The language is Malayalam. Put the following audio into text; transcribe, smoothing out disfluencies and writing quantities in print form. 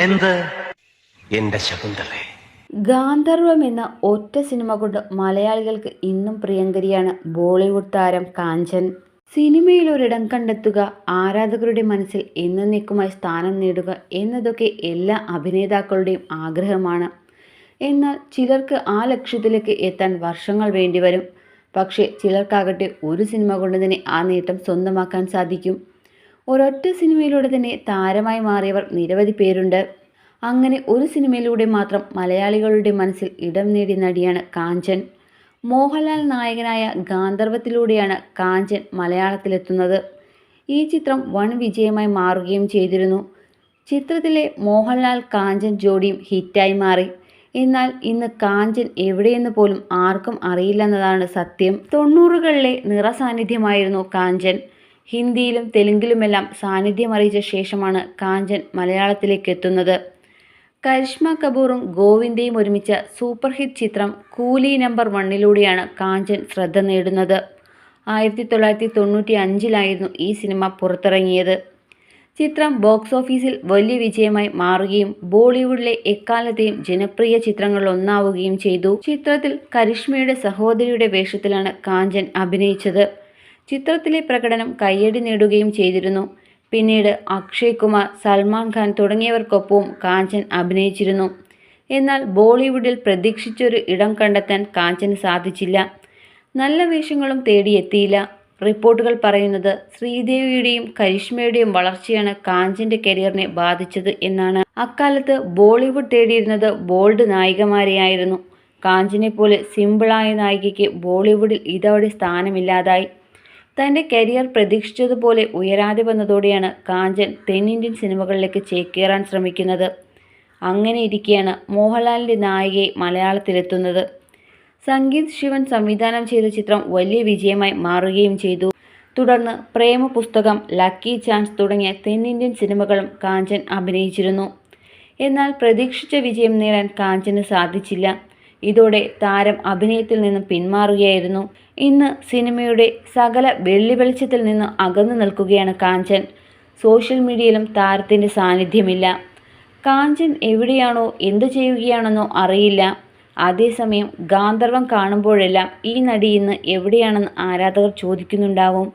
എന്ത് എന്റെ ശകുന്തളെ? ഗാന്ധർവം എന്ന ഒറ്റ സിനിമ കൊണ്ട് മലയാളികൾക്ക് ഇന്നും പ്രിയങ്കരിയാണ് ബോളിവുഡ് താരം കാഞ്ചൻ. സിനിമയിൽ ഒരിടം കണ്ടെത്തുക, ആരാധകരുടെ മനസ്സിൽ എന്നേക്കുമായി സ്ഥാനം നേടുക എന്നതൊക്കെ എല്ലാ അഭിനേതാക്കളുടെയും ആഗ്രഹമാണ്. എന്നാൽ ചിലർക്ക് ആ ലക്ഷ്യത്തിലേക്ക് എത്താൻ വർഷങ്ങൾ വേണ്ടിവരും. പക്ഷേ ചിലർക്കാകട്ടെ ഒരു സിനിമ കൊണ്ട് തന്നെ ആ നേട്ടം സ്വന്തമാക്കാൻ സാധിക്കും. ഒരൊറ്റ സിനിമയിലൂടെ തന്നെ താരമായി മാറിയവർ നിരവധി പേരുണ്ട്. അങ്ങനെ ഒരു സിനിമയിലൂടെ മാത്രം മലയാളികളുടെ മനസ്സിൽ ഇടം നേടിയ നടിയാണ് കാഞ്ചൻ. മോഹൻലാൽ നായകനായ ഗാന്ധർവത്തിലൂടെയാണ് കാഞ്ചൻ മലയാളത്തിലെത്തുന്നത്. ഈ ചിത്രം വൻ വിജയമായി മാറുകയും ചെയ്തിരുന്നു. ചിത്രത്തിലെ മോഹൻലാൽ കാഞ്ചൻ ജോഡിയും ഹിറ്റായി മാറി. എന്നാൽ ഇന്ന് കാഞ്ചൻ എവിടെയെന്ന് പോലും ആർക്കും അറിയില്ലെന്നതാണ് സത്യം. 90കളിലെ നിറസാന്നിധ്യമായിരുന്നു കാഞ്ചൻ. ഹിന്ദിയിലും തെലുങ്കിലുമെല്ലാം സാന്നിധ്യമറിയിച്ച ശേഷമാണ് കാഞ്ചൻ മലയാളത്തിലേക്ക് എത്തുന്നത്. കരിഷ്മ കപൂറും ഗോവിന്ദയും ഒരുമിച്ച സൂപ്പർ ഹിറ്റ് ചിത്രം കൂലി നമ്പർ 1ലൂടെയാണ് കാഞ്ചൻ ശ്രദ്ധ നേടുന്നത്. 1995 ഈ സിനിമ പുറത്തിറങ്ങിയത്. ചിത്രം ബോക്സ് ഓഫീസിൽ വലിയ വിജയമായി മാറുകയും ബോളിവുഡിലെ എക്കാലത്തെയും ജനപ്രിയ ചിത്രങ്ങളിലൊന്നാവുകയും ചെയ്തു. ചിത്രത്തിൽ കരിഷ്മയുടെ സഹോദരിയുടെ വേഷത്തിലാണ് കാഞ്ചൻ അഭിനയിച്ചത്. ചിത്രത്തിലെ പ്രകടനം കയ്യടി നേടുകയും ചെയ്തിരുന്നു. പിന്നീട് അക്ഷയ് കുമാർ, സൽമാൻ ഖാൻ തുടങ്ങിയവർക്കൊപ്പവും കാഞ്ചൻ അഭിനയിച്ചിരുന്നു. എന്നാൽ ബോളിവുഡിൽ പ്രതീക്ഷിച്ചൊരു ഇടം കണ്ടെത്താൻ കാഞ്ചന് സാധിച്ചില്ല. നല്ല വേഷങ്ങളും തേടിയെത്തിയില്ല. റിപ്പോർട്ടുകൾ പറയുന്നത് ശ്രീദേവിയുടെയും കരിഷ്മയുടെയും വളർച്ചയാണ് കാഞ്ചൻ്റെ കരിയറിനെ ബാധിച്ചത് എന്നാണ്. അക്കാലത്ത് ബോളിവുഡ് തേടിയിരുന്നത് ബോൾഡ് നായികമാരെയായിരുന്നു. കാഞ്ചനെ പോലെ സിമ്പിളായ നായികയ്ക്ക് ബോളിവുഡിൽ ഇതോടെ സ്ഥാനമില്ലാതായി. തൻ്റെ കരിയർ പ്രതീക്ഷിച്ചതുപോലെ ഉയരാതെ വന്നതോടെയാണ് കാഞ്ചൻ തെന്നിന്ത്യൻ സിനിമകളിലേക്ക് ചേക്കേറാൻ ശ്രമിക്കുന്നത്. അങ്ങനെ ഇരിക്കെയാണ് മോഹൻലാലിൻ്റെ നായികയെ മലയാളത്തിലെത്തുന്നത്. സംഗീത് ശിവൻ സംവിധാനം ചെയ്ത ചിത്രം വലിയ വിജയമായി മാറുകയും ചെയ്തു. തുടർന്ന് പ്രേമപുസ്തകം, ലക്കി ചാൻസ് തുടങ്ങിയ തെന്നിന്ത്യൻ സിനിമകളും കാഞ്ചൻ അഭിനയിച്ചിരുന്നു. എന്നാൽ പ്രതീക്ഷിച്ച വിജയം നേടാൻ കാഞ്ചന് സാധിച്ചില്ല. ഇതോടെ താരം അഭിനയത്തിൽ നിന്നും പിന്മാറുകയായിരുന്നു. ഇന്ന് സിനിമയുടെ സകല വെള്ളി വെളിച്ചത്തിൽ നിന്ന് അകന്നു നിൽക്കുകയാണ് കാഞ്ചൻ. സോഷ്യൽ മീഡിയയിലും താരത്തിൻ്റെ സാന്നിധ്യമില്ല. കാഞ്ചൻ എവിടെയാണോ എന്തു ചെയ്യുകയാണെന്നോ അറിയില്ല. അതേസമയം ഗാന്ധർവം കാണുമ്പോഴെല്ലാം ഈ നടി ഇന്ന് എവിടെയാണെന്ന് ആരാധകർ ചോദിക്കുന്നുണ്ടാവും.